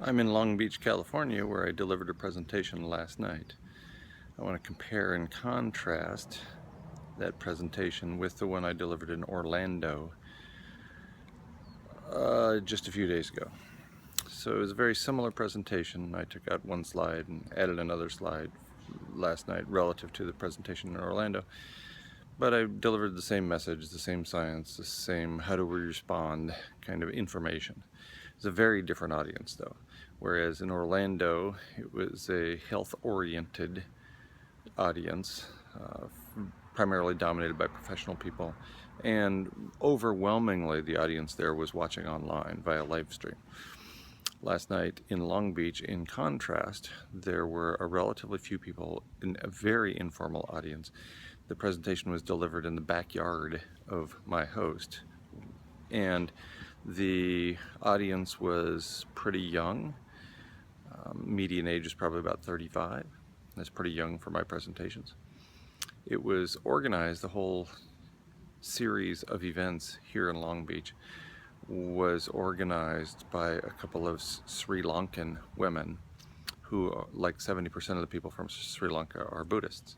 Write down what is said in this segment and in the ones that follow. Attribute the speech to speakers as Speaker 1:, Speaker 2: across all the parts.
Speaker 1: I'm in Long Beach, California, where I delivered a presentation last night. I want to compare and contrast that presentation with the one I delivered in Orlando just a few days ago. So it was a very similar presentation. I took out one slide and added another slide last night relative to the presentation in Orlando. But I delivered the same message, the same science, the same how do we respond kind of information. It's a very different audience though. Whereas in Orlando, it was a health-oriented audience, primarily dominated by professional people, and overwhelmingly the audience there was watching online via live stream. Last night in Long Beach, in contrast, there were a relatively few people in a very informal audience. The presentation was delivered in the backyard of my host, and the audience was pretty young. Median age is probably about 35. That's pretty young for my presentations. It was organized, the whole series of events here in Long Beach was organized by a couple of Sri Lankan women who, like 70% of the people from Sri Lanka, are Buddhists.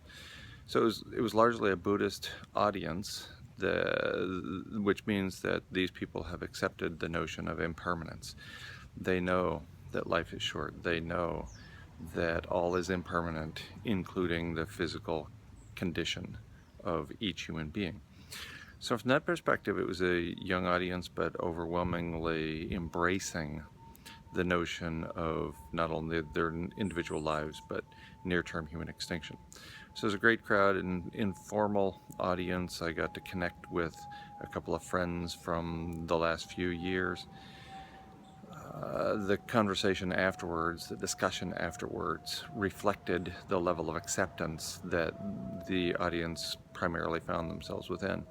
Speaker 1: So it was largely a Buddhist audience, which means that these people have accepted the notion of impermanence. They know that life is short. They know that all is impermanent, including the physical condition of each human being. So from that perspective, it was a young audience, but overwhelmingly embracing the notion of not only their individual lives, but near-term human extinction. So it was a great crowd, an informal audience. I got to connect with a couple of friends from the last few years. The conversation afterwards, the discussion afterwards, reflected the level of acceptance that the audience primarily found themselves within.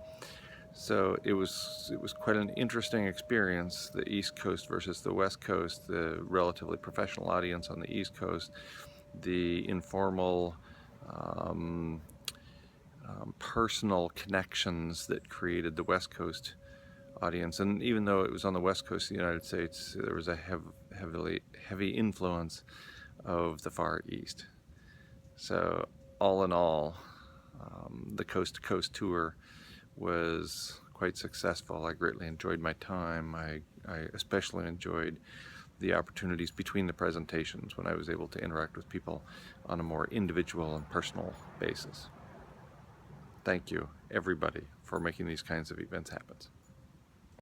Speaker 1: So it was quite an interesting experience, the East Coast versus the West Coast, the relatively professional audience on the East Coast, the informal, personal connections that created the West Coast audience. And even though it was on the West Coast of the United States, there was a heavy influence of the Far East. So all in all, the Coast to Coast tour was quite successful. I greatly enjoyed my time. I especially enjoyed the opportunities between the presentations when I was able to interact with people on a more individual and personal basis. Thank you, everybody, for making these kinds of events happen.